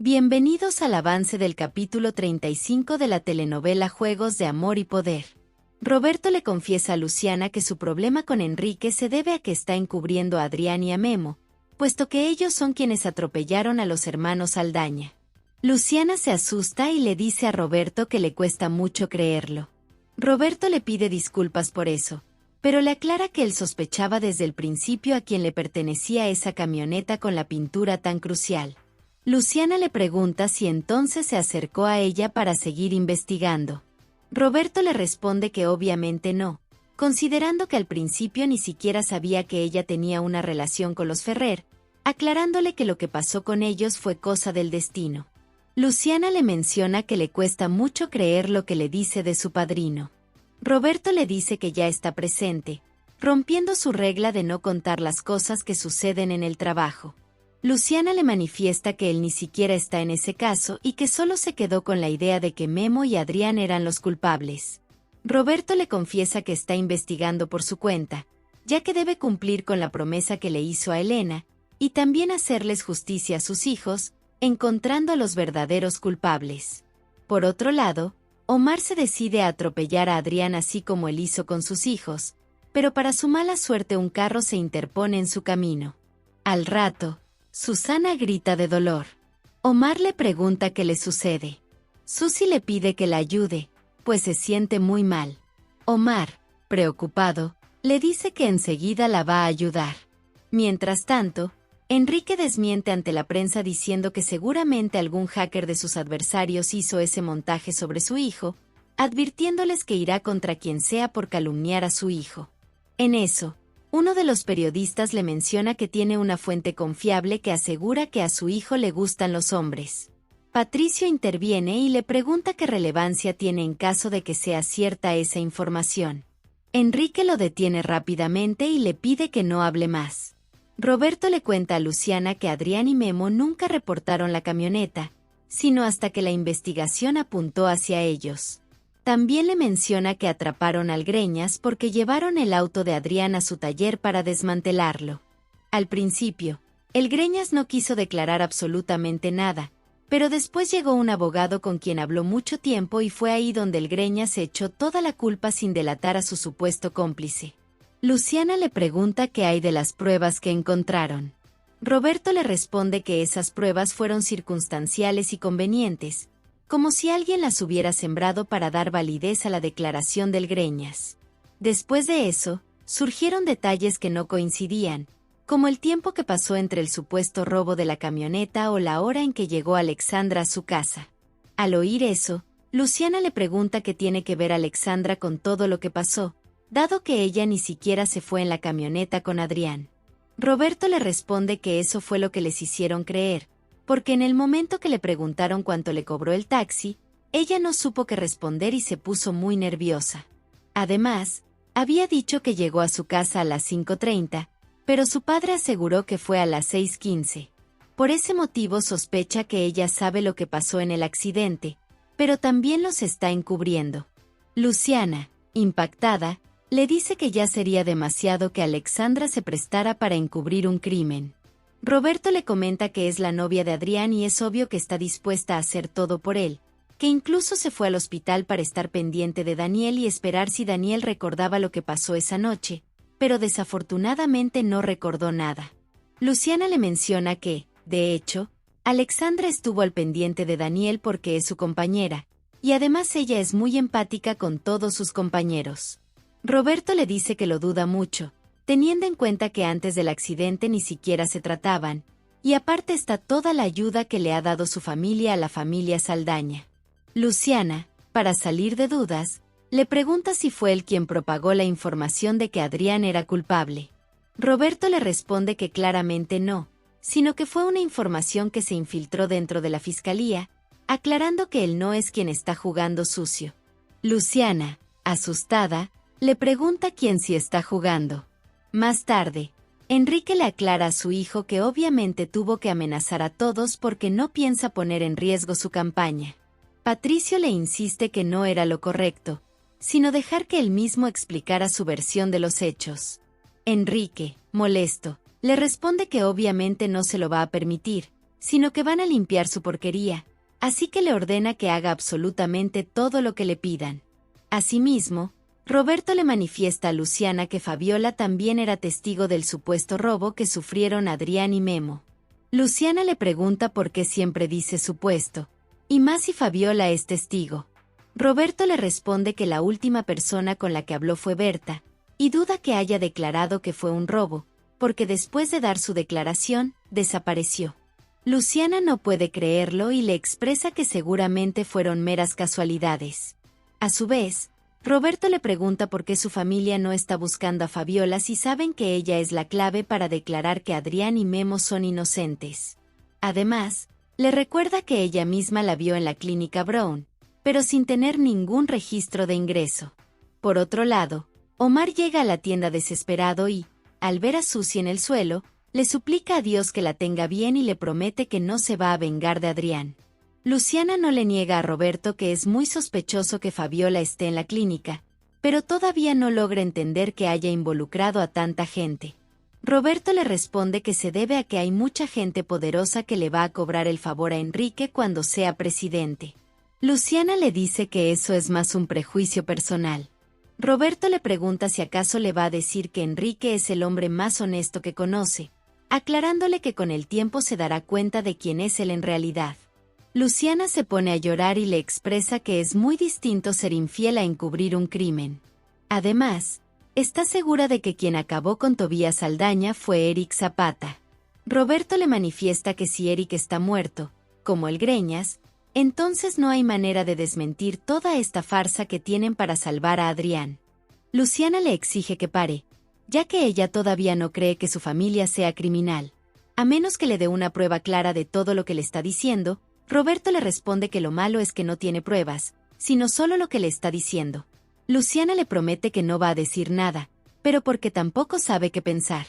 Bienvenidos al avance del capítulo 35 de la telenovela Juegos de Amor y Poder. Roberto le confiesa a Luciana que su problema con Enrique se debe a que está encubriendo a Adrián y a Memo, puesto que ellos son quienes atropellaron a los hermanos Saldaña. Luciana se asusta y le dice a Roberto que le cuesta mucho creerlo. Roberto le pide disculpas por eso, pero le aclara que él sospechaba desde el principio a quién le pertenecía esa camioneta con la pintura tan crucial. Luciana le pregunta si entonces se acercó a ella para seguir investigando. Roberto le responde que obviamente no, considerando que al principio ni siquiera sabía que ella tenía una relación con los Ferrer, aclarándole que lo que pasó con ellos fue cosa del destino. Luciana le menciona que le cuesta mucho creer lo que le dice de su padrino. Roberto le dice que ya está presente, rompiendo su regla de no contar las cosas que suceden en el trabajo. Luciana le manifiesta que él ni siquiera está en ese caso y que solo se quedó con la idea de que Memo y Adrián eran los culpables. Roberto le confiesa que está investigando por su cuenta, ya que debe cumplir con la promesa que le hizo a Elena, y también hacerles justicia a sus hijos, encontrando a los verdaderos culpables. Por otro lado, Omar se decide a atropellar a Adrián así como él hizo con sus hijos, pero para su mala suerte un carro se interpone en su camino. Al rato, Susana grita de dolor. Omar le pregunta qué le sucede. Susi le pide que la ayude, pues se siente muy mal. Omar, preocupado, le dice que enseguida la va a ayudar. Mientras tanto, Enrique desmiente ante la prensa diciendo que seguramente algún hacker de sus adversarios hizo ese montaje sobre su hijo, advirtiéndoles que irá contra quien sea por calumniar a su hijo. En eso, uno de los periodistas le menciona que tiene una fuente confiable que asegura que a su hijo le gustan los hombres. Patricio interviene y le pregunta qué relevancia tiene en caso de que sea cierta esa información. Enrique lo detiene rápidamente y le pide que no hable más. Roberto le cuenta a Luciana que Adrián y Memo nunca reportaron la camioneta, sino hasta que la investigación apuntó hacia ellos. También le menciona que atraparon al Greñas porque llevaron el auto de Adrián a su taller para desmantelarlo. Al principio, el Greñas no quiso declarar absolutamente nada, pero después llegó un abogado con quien habló mucho tiempo y fue ahí donde el Greñas se echó toda la culpa sin delatar a su supuesto cómplice. Luciana le pregunta qué hay de las pruebas que encontraron. Roberto le responde que esas pruebas fueron circunstanciales y convenientes, como si alguien las hubiera sembrado para dar validez a la declaración del Greñas. Después de eso, surgieron detalles que no coincidían, como el tiempo que pasó entre el supuesto robo de la camioneta o la hora en que llegó Alexandra a su casa. Al oír eso, Luciana le pregunta qué tiene que ver Alexandra con todo lo que pasó, dado que ella ni siquiera se fue en la camioneta con Adrián. Roberto le responde que eso fue lo que les hicieron creer, porque en el momento que le preguntaron cuánto le cobró el taxi, ella no supo qué responder y se puso muy nerviosa. Además, había dicho que llegó a su casa a las 5:30, pero su padre aseguró que fue a las 6:15. Por ese motivo sospecha que ella sabe lo que pasó en el accidente, pero también los está encubriendo. Luciana, impactada, le dice que ya sería demasiado que Alexandra se prestara para encubrir un crimen. Roberto le comenta que es la novia de Adrián y es obvio que está dispuesta a hacer todo por él, que incluso se fue al hospital para estar pendiente de Daniel y esperar si Daniel recordaba lo que pasó esa noche, pero desafortunadamente no recordó nada. Luciana le menciona que, de hecho, Alexandra estuvo al pendiente de Daniel porque es su compañera, y además ella es muy empática con todos sus compañeros. Roberto le dice que lo duda mucho, teniendo en cuenta que antes del accidente ni siquiera se trataban, y aparte está toda la ayuda que le ha dado su familia a la familia Saldaña. Luciana, para salir de dudas, le pregunta si fue él quien propagó la información de que Adrián era culpable. Roberto le responde que claramente no, sino que fue una información que se infiltró dentro de la fiscalía, aclarando que él no es quien está jugando sucio. Luciana, asustada, le pregunta quién sí está jugando. Más tarde, Enrique le aclara a su hijo que obviamente tuvo que amenazar a todos porque no piensa poner en riesgo su campaña. Patricio le insiste que no era lo correcto, sino dejar que él mismo explicara su versión de los hechos. Enrique, molesto, le responde que obviamente no se lo va a permitir, sino que van a limpiar su porquería, así que le ordena que haga absolutamente todo lo que le pidan. Asimismo, Roberto le manifiesta a Luciana que Fabiola también era testigo del supuesto robo que sufrieron Adrián y Memo. Luciana le pregunta por qué siempre dice supuesto, y más si Fabiola es testigo. Roberto le responde que la última persona con la que habló fue Berta, y duda que haya declarado que fue un robo, porque después de dar su declaración, desapareció. Luciana no puede creerlo y le expresa que seguramente fueron meras casualidades. A su vez, Roberto le pregunta por qué su familia no está buscando a Fabiola si saben que ella es la clave para declarar que Adrián y Memo son inocentes. Además, le recuerda que ella misma la vio en la clínica Brown, pero sin tener ningún registro de ingreso. Por otro lado, Omar llega a la tienda desesperado y, al ver a Susi en el suelo, le suplica a Dios que la tenga bien y le promete que no se va a vengar de Adrián. Luciana no le niega a Roberto que es muy sospechoso que Fabiola esté en la clínica, pero todavía no logra entender que haya involucrado a tanta gente. Roberto le responde que se debe a que hay mucha gente poderosa que le va a cobrar el favor a Enrique cuando sea presidente. Luciana le dice que eso es más un prejuicio personal. Roberto le pregunta si acaso le va a decir que Enrique es el hombre más honesto que conoce, aclarándole que con el tiempo se dará cuenta de quién es él en realidad. Luciana se pone a llorar y le expresa que es muy distinto ser infiel a encubrir un crimen. Además, está segura de que quien acabó con Tobías Saldaña fue Eric Zapata. Roberto le manifiesta que si Eric está muerto, como el Greñas, entonces no hay manera de desmentir toda esta farsa que tienen para salvar a Adrián. Luciana le exige que pare, ya que ella todavía no cree que su familia sea criminal. A menos que le dé una prueba clara de todo lo que le está diciendo, Roberto le responde que lo malo es que no tiene pruebas, sino solo lo que le está diciendo. Luciana le promete que no va a decir nada, pero porque tampoco sabe qué pensar.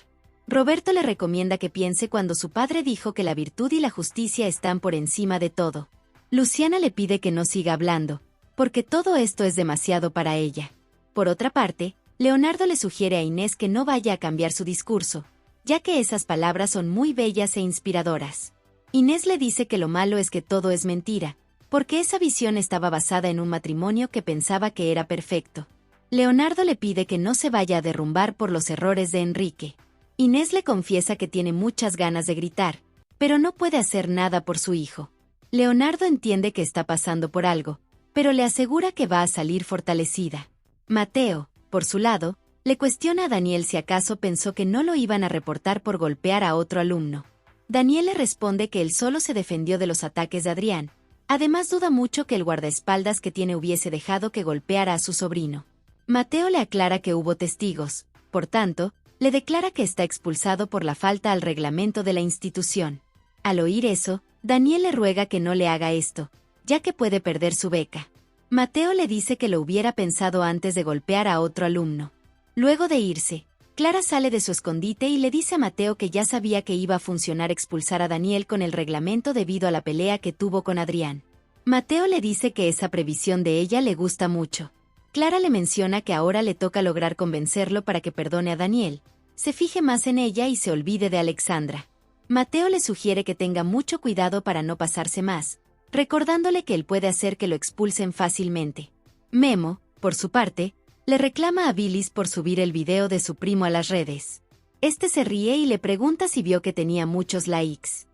Roberto le recomienda que piense cuando su padre dijo que la virtud y la justicia están por encima de todo. Luciana le pide que no siga hablando, porque todo esto es demasiado para ella. Por otra parte, Leonardo le sugiere a Inés que no vaya a cambiar su discurso, ya que esas palabras son muy bellas e inspiradoras. Inés le dice que lo malo es que todo es mentira, porque esa visión estaba basada en un matrimonio que pensaba que era perfecto. Leonardo le pide que no se vaya a derrumbar por los errores de Enrique. Inés le confiesa que tiene muchas ganas de gritar, pero no puede hacer nada por su hijo. Leonardo entiende que está pasando por algo, pero le asegura que va a salir fortalecida. Mateo, por su lado, le cuestiona a Daniel si acaso pensó que no lo iban a reportar por golpear a otro alumno. Daniel le responde que él solo se defendió de los ataques de Adrián. Además duda mucho que el guardaespaldas que tiene hubiese dejado que golpeara a su sobrino. Mateo le aclara que hubo testigos, por tanto, le declara que está expulsado por la falta al reglamento de la institución. Al oír eso, Daniel le ruega que no le haga esto, ya que puede perder su beca. Mateo le dice que lo hubiera pensado antes de golpear a otro alumno. Luego de irse, Clara sale de su escondite y le dice a Mateo que ya sabía que iba a funcionar expulsar a Daniel con el reglamento debido a la pelea que tuvo con Adrián. Mateo le dice que esa previsión de ella le gusta mucho. Clara le menciona que ahora le toca lograr convencerlo para que perdone a Daniel, se fije más en ella y se olvide de Alexandra. Mateo le sugiere que tenga mucho cuidado para no pasarse más, recordándole que él puede hacer que lo expulsen fácilmente. Memo, por su parte, le reclama a Billis por subir el video de su primo a las redes. Este se ríe y le pregunta si vio que tenía muchos likes.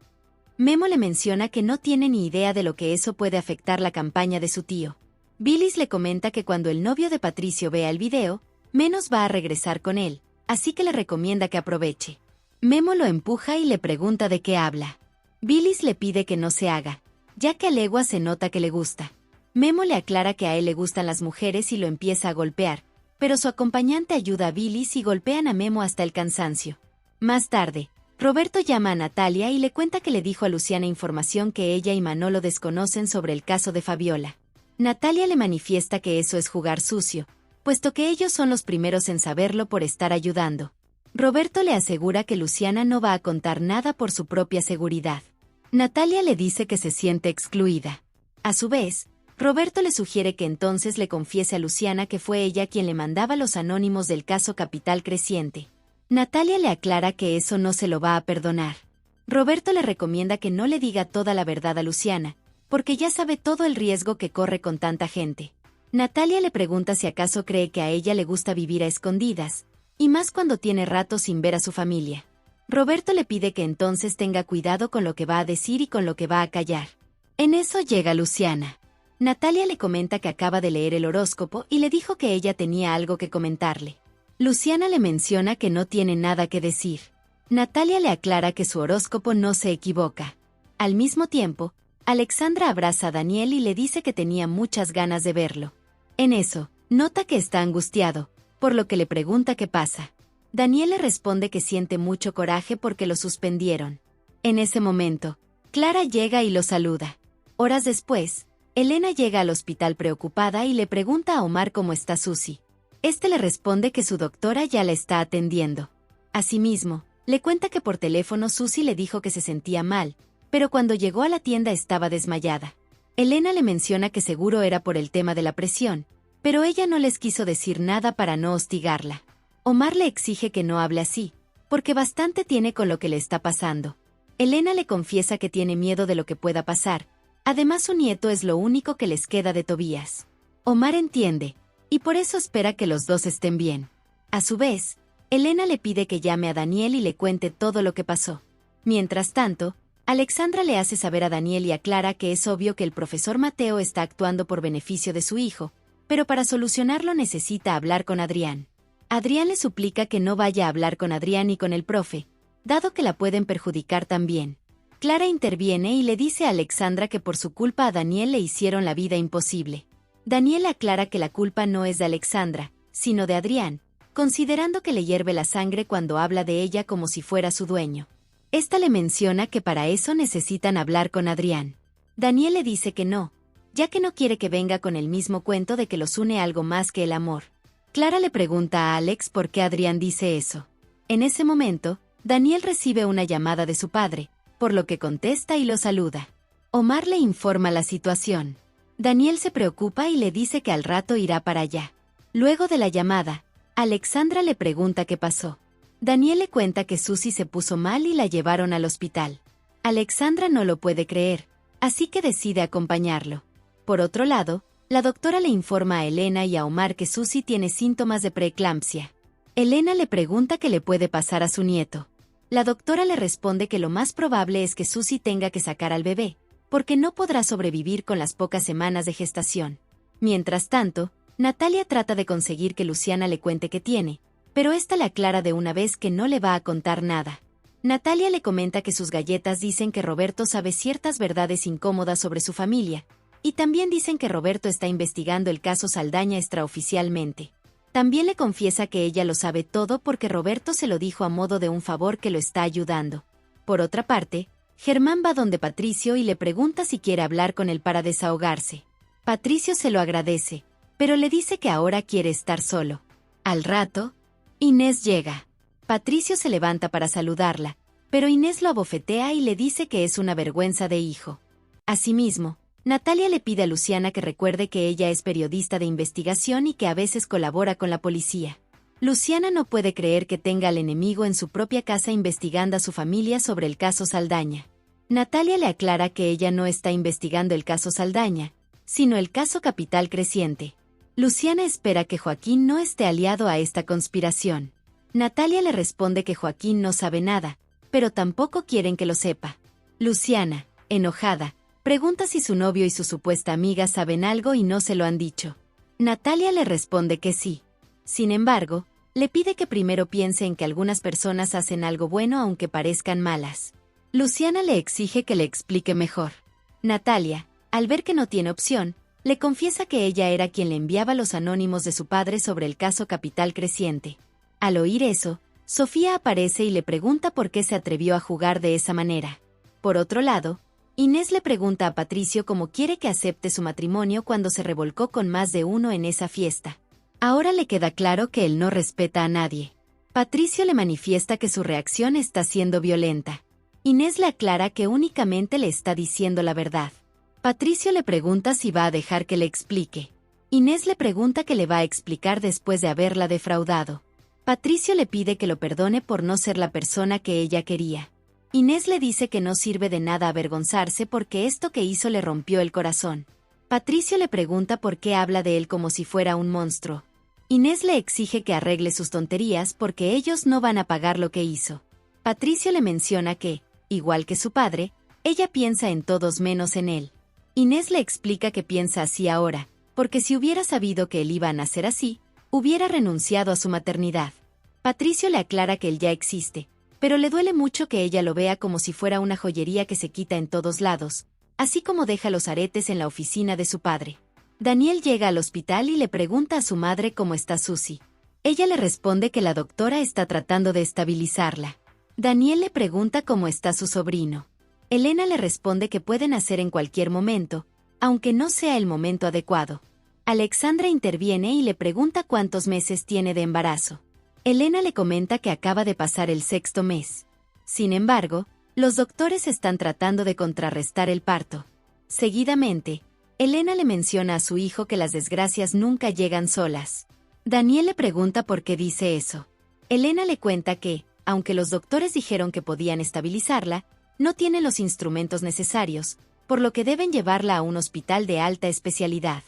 Memo le menciona que no tiene ni idea de lo que eso puede afectar la campaña de su tío. Billis le comenta que cuando el novio de Patricio vea el video, menos va a regresar con él, así que le recomienda que aproveche. Memo lo empuja y le pregunta de qué habla. Billis le pide que no se haga, ya que a legua se nota que le gusta. Memo le aclara que a él le gustan las mujeres y lo empieza a golpear, pero su acompañante ayuda a Billis y golpean a Memo hasta el cansancio. Más tarde, Roberto llama a Natalia y le cuenta que le dijo a Luciana información que ella y Manolo desconocen sobre el caso de Fabiola. Natalia le manifiesta que eso es jugar sucio, puesto que ellos son los primeros en saberlo por estar ayudando. Roberto le asegura que Luciana no va a contar nada por su propia seguridad. Natalia le dice que se siente excluida. A su vez, Roberto le sugiere que entonces le confiese a Luciana que fue ella quien le mandaba los anónimos del caso Capital Creciente. Natalia le aclara que eso no se lo va a perdonar. Roberto le recomienda que no le diga toda la verdad a Luciana, porque ya sabe todo el riesgo que corre con tanta gente. Natalia le pregunta si acaso cree que a ella le gusta vivir a escondidas, y más cuando tiene rato sin ver a su familia. Roberto le pide que entonces tenga cuidado con lo que va a decir y con lo que va a callar. En eso llega Luciana. Natalia le comenta que acaba de leer el horóscopo y le dijo que ella tenía algo que comentarle. Luciana le menciona que no tiene nada que decir. Natalia le aclara que su horóscopo no se equivoca. Al mismo tiempo, Alexandra abraza a Daniel y le dice que tenía muchas ganas de verlo. En eso, nota que está angustiado, por lo que le pregunta qué pasa. Daniel le responde que siente mucho coraje porque lo suspendieron. En ese momento, Clara llega y lo saluda. Horas después, Elena llega al hospital preocupada y le pregunta a Omar cómo está Susi. Este le responde que su doctora ya la está atendiendo. Asimismo, le cuenta que por teléfono Susi le dijo que se sentía mal, pero cuando llegó a la tienda estaba desmayada. Elena le menciona que seguro era por el tema de la presión, pero ella no les quiso decir nada para no hostigarla. Omar le exige que no hable así, porque bastante tiene con lo que le está pasando. Elena le confiesa que tiene miedo de lo que pueda pasar, además su nieto es lo único que les queda de Tobías. Omar entiende, y por eso espera que los dos estén bien. A su vez, Elena le pide que llame a Daniel y le cuente todo lo que pasó. Mientras tanto, Alexandra le hace saber a Daniel y a Clara que es obvio que el profesor Mateo está actuando por beneficio de su hijo, pero para solucionarlo necesita hablar con Adrián. Adrián le suplica que no vaya a hablar con Adrián y con el profe, dado que la pueden perjudicar también. Clara interviene y le dice a Alexandra que por su culpa a Daniel le hicieron la vida imposible. Daniel aclara que la culpa no es de Alexandra, sino de Adrián, considerando que le hierve la sangre cuando habla de ella como si fuera su dueño. Esta le menciona que para eso necesitan hablar con Adrián. Daniel le dice que no, ya que no quiere que venga con el mismo cuento de que los une algo más que el amor. Clara le pregunta a Alex por qué Adrián dice eso. En ese momento, Daniel recibe una llamada de su padre, por lo que contesta y lo saluda. Omar le informa la situación. Daniel se preocupa y le dice que al rato irá para allá. Luego de la llamada, Alexandra le pregunta qué pasó. Daniel le cuenta que Susi se puso mal y la llevaron al hospital. Alexandra no lo puede creer, así que decide acompañarlo. Por otro lado, la doctora le informa a Elena y a Omar que Susi tiene síntomas de preeclampsia. Elena le pregunta qué le puede pasar a su nieto. La doctora le responde que lo más probable es que Susi tenga que sacar al bebé, porque no podrá sobrevivir con las pocas semanas de gestación. Mientras tanto, Natalia trata de conseguir que Luciana le cuente qué tiene, pero esta le aclara de una vez que no le va a contar nada. Natalia le comenta que sus galletas dicen que Roberto sabe ciertas verdades incómodas sobre su familia, y también dicen que Roberto está investigando el caso Saldaña extraoficialmente. También le confiesa que ella lo sabe todo porque Roberto se lo dijo a modo de un favor que lo está ayudando. Por otra parte, Germán va donde Patricio y le pregunta si quiere hablar con él para desahogarse. Patricio se lo agradece, pero le dice que ahora quiere estar solo. Al rato, Inés llega. Patricio se levanta para saludarla, pero Inés lo abofetea y le dice que es una vergüenza de hijo. Asimismo, Natalia le pide a Luciana que recuerde que ella es periodista de investigación y que a veces colabora con la policía. Luciana no puede creer que tenga al enemigo en su propia casa investigando a su familia sobre el caso Saldaña. Natalia le aclara que ella no está investigando el caso Saldaña, sino el caso Capital Creciente. Luciana espera que Joaquín no esté aliado a esta conspiración. Natalia le responde que Joaquín no sabe nada, pero tampoco quieren que lo sepa. Luciana, enojada, pregunta si su novio y su supuesta amiga saben algo y no se lo han dicho. Natalia le responde que sí. Sin embargo, le pide que primero piense en que algunas personas hacen algo bueno aunque parezcan malas. Luciana le exige que le explique mejor. Natalia, al ver que no tiene opción, le confiesa que ella era quien le enviaba los anónimos de su padre sobre el caso Capital Creciente. Al oír eso, Sofía aparece y le pregunta por qué se atrevió a jugar de esa manera. Por otro lado, Inés le pregunta a Patricio cómo quiere que acepte su matrimonio cuando se revolcó con más de uno en esa fiesta. Ahora le queda claro que él no respeta a nadie. Patricio le manifiesta que su reacción está siendo violenta. Inés le aclara que únicamente le está diciendo la verdad. Patricio le pregunta si va a dejar que le explique. Inés le pregunta qué le va a explicar después de haberla defraudado. Patricio le pide que lo perdone por no ser la persona que ella quería. Inés le dice que no sirve de nada avergonzarse porque esto que hizo le rompió el corazón. Patricio le pregunta por qué habla de él como si fuera un monstruo. Inés le exige que arregle sus tonterías porque ellos no van a pagar lo que hizo. Patricio le menciona que, igual que su padre, ella piensa en todos menos en él. Inés le explica que piensa así ahora, porque si hubiera sabido que él iba a nacer así, hubiera renunciado a su maternidad. Patricio le aclara que él ya existe, pero le duele mucho que ella lo vea como si fuera una joyería que se quita en todos lados, así como deja los aretes en la oficina de su padre. Daniel llega al hospital y le pregunta a su madre cómo está Susie. Ella le responde que la doctora está tratando de estabilizarla. Daniel le pregunta cómo está su sobrino. Elena le responde que puede nacer en cualquier momento, aunque no sea el momento adecuado. Alexandra interviene y le pregunta cuántos meses tiene de embarazo. Elena le comenta que acaba de pasar el 6º mes. Sin embargo, los doctores están tratando de contrarrestar el parto. Seguidamente, Elena le menciona a su hijo que las desgracias nunca llegan solas. Daniel le pregunta por qué dice eso. Elena le cuenta que, aunque los doctores dijeron que podían estabilizarla, no tienen los instrumentos necesarios, por lo que deben llevarla a un hospital de alta especialidad.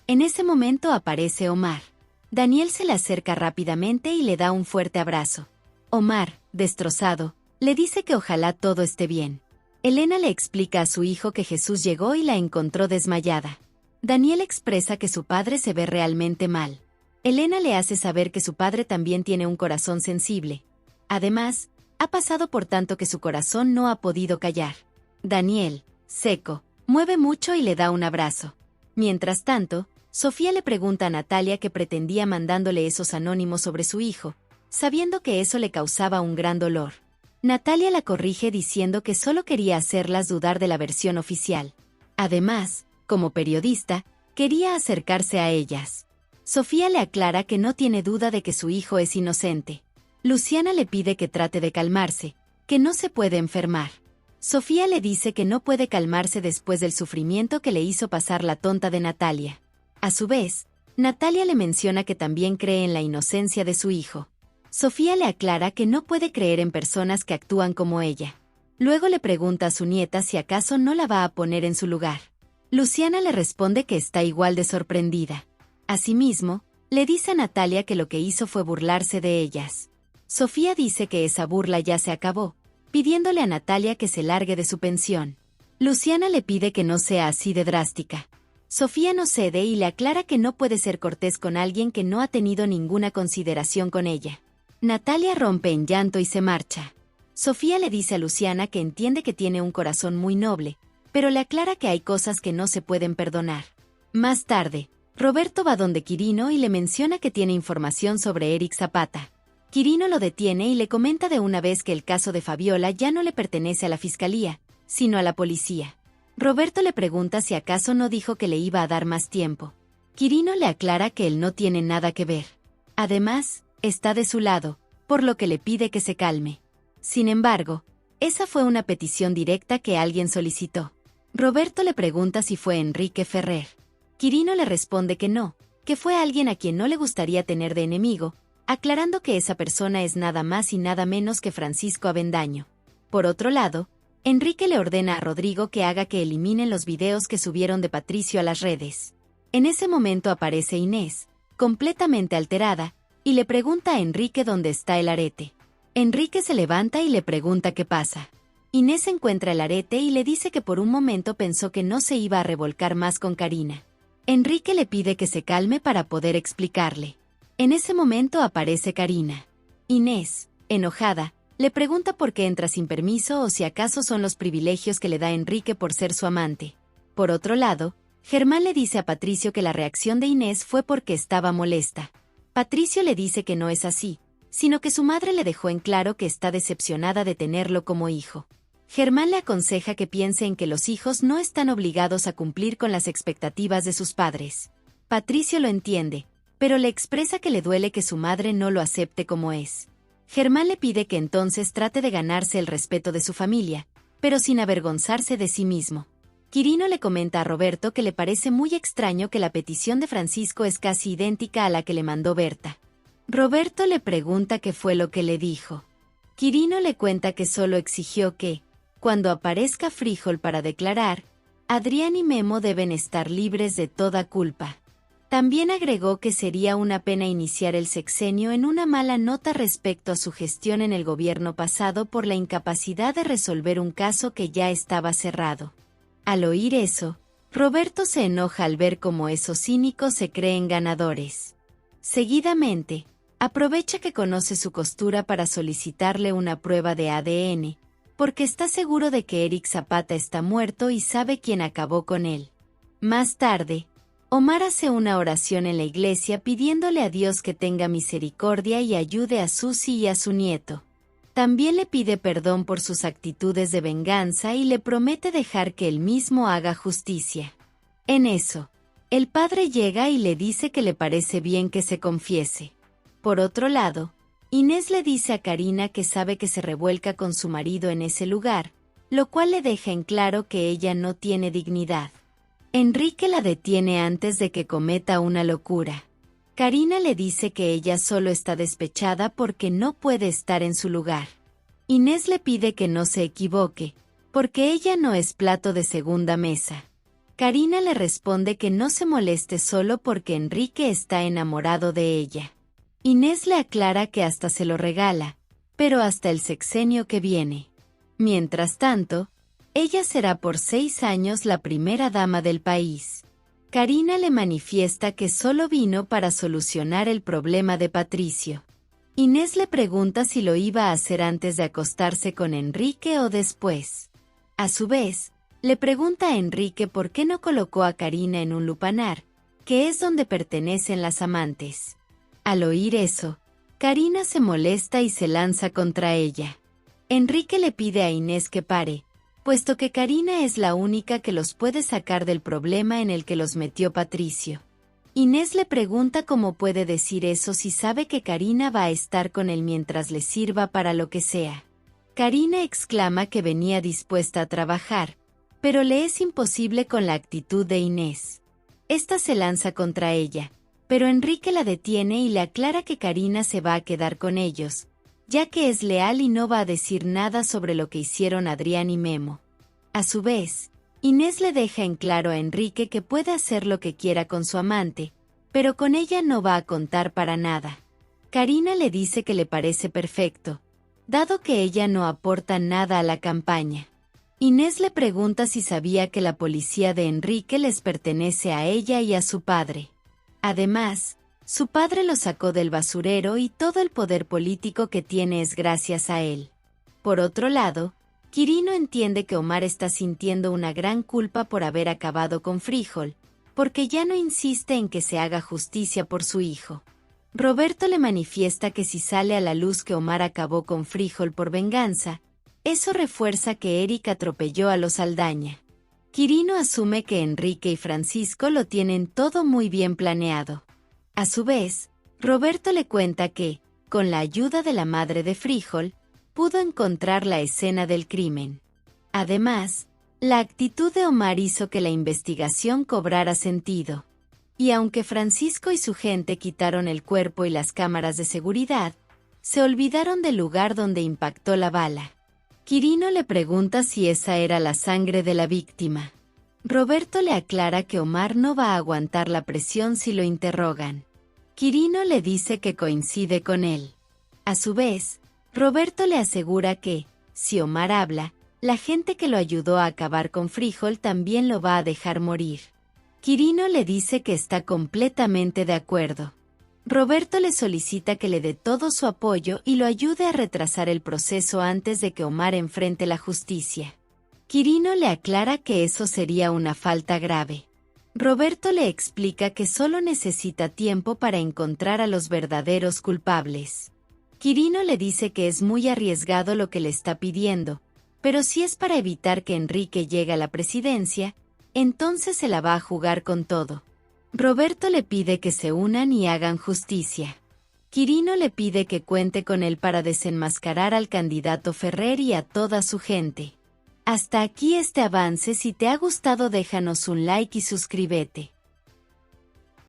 En ese momento aparece Omar. Daniel se le acerca rápidamente y le da un fuerte abrazo. Omar, destrozado, le dice que ojalá todo esté bien. Elena le explica a su hijo que Jesús llegó y la encontró desmayada. Daniel expresa que su padre se ve realmente mal. Elena le hace saber que su padre también tiene un corazón sensible. Además, ha pasado por tanto que su corazón no ha podido callar. Daniel, seco, mueve mucho y le da un abrazo. Mientras tanto, Sofía le pregunta a Natalia qué pretendía mandándole esos anónimos sobre su hijo, sabiendo que eso le causaba un gran dolor. Natalia la corrige diciendo que solo quería hacerlas dudar de la versión oficial. Además, como periodista, quería acercarse a ellas. Sofía le aclara que no tiene duda de que su hijo es inocente. Luciana le pide que trate de calmarse, que no se puede enfermar. Sofía le dice que no puede calmarse después del sufrimiento que le hizo pasar la tonta de Natalia. A su vez, Natalia le menciona que también cree en la inocencia de su hijo. Sofía le aclara que no puede creer en personas que actúan como ella. Luego le pregunta a su nieta si acaso no la va a poner en su lugar. Luciana le responde que está igual de sorprendida. Asimismo, le dice a Natalia que lo que hizo fue burlarse de ellas. Sofía dice que esa burla ya se acabó, pidiéndole a Natalia que se largue de su pensión. Luciana le pide que no sea así de drástica. Sofía no cede y le aclara que no puede ser cortés con alguien que no ha tenido ninguna consideración con ella. Natalia rompe en llanto y se marcha. Sofía le dice a Luciana que entiende que tiene un corazón muy noble, pero le aclara que hay cosas que no se pueden perdonar. Más tarde, Roberto va donde Quirino y le menciona que tiene información sobre Eric Zapata. Quirino lo detiene y le comenta de una vez que el caso de Fabiola ya no le pertenece a la fiscalía, sino a la policía. Roberto le pregunta si acaso no dijo que le iba a dar más tiempo. Quirino le aclara que él no tiene nada que ver. Además, está de su lado, por lo que le pide que se calme. Sin embargo, esa fue una petición directa que alguien solicitó. Roberto le pregunta si fue Enrique Ferrer. Quirino le responde que no, que fue alguien a quien no le gustaría tener de enemigo, aclarando que esa persona es nada más y nada menos que Francisco Avendaño. Por otro lado, Enrique le ordena a Rodrigo que haga que eliminen los videos que subieron de Patricio a las redes. En ese momento aparece Inés, completamente alterada, y le pregunta a Enrique dónde está el arete. Enrique se levanta y le pregunta qué pasa. Inés encuentra el arete y le dice que por un momento pensó que no se iba a revolcar más con Karina. Enrique le pide que se calme para poder explicarle. En ese momento aparece Karina. Inés, enojada, le pregunta por qué entra sin permiso o si acaso son los privilegios que le da Enrique por ser su amante. Por otro lado, Germán le dice a Patricio que la reacción de Inés fue porque estaba molesta. Patricio le dice que no es así, sino que su madre le dejó en claro que está decepcionada de tenerlo como hijo. Germán le aconseja que piense en que los hijos no están obligados a cumplir con las expectativas de sus padres. Patricio lo entiende, pero le expresa que le duele que su madre no lo acepte como es. Germán le pide que entonces trate de ganarse el respeto de su familia, pero sin avergonzarse de sí mismo. Quirino le comenta a Roberto que le parece muy extraño que la petición de Francisco es casi idéntica a la que le mandó Berta. Roberto le pregunta qué fue lo que le dijo. Quirino le cuenta que solo exigió que, cuando aparezca Frijol para declarar, Adrián y Memo deben estar libres de toda culpa. También agregó que sería una pena iniciar el sexenio en una mala nota respecto a su gestión en el gobierno pasado por la incapacidad de resolver un caso que ya estaba cerrado. Al oír eso, Roberto se enoja al ver cómo esos cínicos se creen ganadores. Seguidamente, aprovecha que conoce su costura para solicitarle una prueba de ADN, porque está seguro de que Eric Zapata está muerto y sabe quién acabó con él. Más tarde, Omar hace una oración en la iglesia pidiéndole a Dios que tenga misericordia y ayude a Susi y a su nieto. También le pide perdón por sus actitudes de venganza y le promete dejar que él mismo haga justicia. En eso, el padre llega y le dice que le parece bien que se confiese. Por otro lado, Inés le dice a Karina que sabe que se revuelca con su marido en ese lugar, lo cual le deja en claro que ella no tiene dignidad. Enrique la detiene antes de que cometa una locura. Karina le dice que ella solo está despechada porque no puede estar en su lugar. Inés le pide que no se equivoque, porque ella no es plato de segunda mesa. Karina le responde que no se moleste solo porque Enrique está enamorado de ella. Inés le aclara que hasta se lo regala, pero hasta el sexenio que viene. Mientras tanto, ella será por 6 años la primera dama del país. Karina le manifiesta que solo vino para solucionar el problema de Patricio. Inés le pregunta si lo iba a hacer antes de acostarse con Enrique o después. A su vez, le pregunta a Enrique por qué no colocó a Karina en un lupanar, que es donde pertenecen las amantes. Al oír eso, Karina se molesta y se lanza contra ella. Enrique le pide a Inés que pare, puesto que Karina es la única que los puede sacar del problema en el que los metió Patricio. Inés le pregunta cómo puede decir eso si sabe que Karina va a estar con él mientras le sirva para lo que sea. Karina exclama que venía dispuesta a trabajar, pero le es imposible con la actitud de Inés. Esta se lanza contra ella, pero Enrique la detiene y le aclara que Karina se va a quedar con ellos, ya que es leal y no va a decir nada sobre lo que hicieron Adrián y Memo. A su vez, Inés le deja en claro a Enrique que puede hacer lo que quiera con su amante, pero con ella no va a contar para nada. Karina le dice que le parece perfecto, dado que ella no aporta nada a la campaña. Inés le pregunta si sabía que la policía de Enrique les pertenece a ella y a su padre. Además, su padre lo sacó del basurero y todo el poder político que tiene es gracias a él. Por otro lado, Quirino entiende que Omar está sintiendo una gran culpa por haber acabado con Frijol, porque ya no insiste en que se haga justicia por su hijo. Roberto le manifiesta que si sale a la luz que Omar acabó con Frijol por venganza, eso refuerza que Eric atropelló a los Saldaña. Quirino asume que Enrique y Francisco lo tienen todo muy bien planeado. A su vez, Roberto le cuenta que, con la ayuda de la madre de Frijol, pudo encontrar la escena del crimen. Además, la actitud de Omar hizo que la investigación cobrara sentido. Y aunque Francisco y su gente quitaron el cuerpo y las cámaras de seguridad, se olvidaron del lugar donde impactó la bala. Quirino le pregunta si esa era la sangre de la víctima. Roberto le aclara que Omar no va a aguantar la presión si lo interrogan. Quirino le dice que coincide con él. A su vez, Roberto le asegura que, si Omar habla, la gente que lo ayudó a acabar con Frijol también lo va a dejar morir. Quirino le dice que está completamente de acuerdo. Roberto le solicita que le dé todo su apoyo y lo ayude a retrasar el proceso antes de que Omar enfrente la justicia. Quirino le aclara que eso sería una falta grave. Roberto le explica que solo necesita tiempo para encontrar a los verdaderos culpables. Quirino le dice que es muy arriesgado lo que le está pidiendo, pero si es para evitar que Enrique llegue a la presidencia, entonces se la va a jugar con todo. Roberto le pide que se unan y hagan justicia. Quirino le pide que cuente con él para desenmascarar al candidato Ferrer y a toda su gente. Hasta aquí este avance. Si te ha gustado déjanos un like y suscríbete.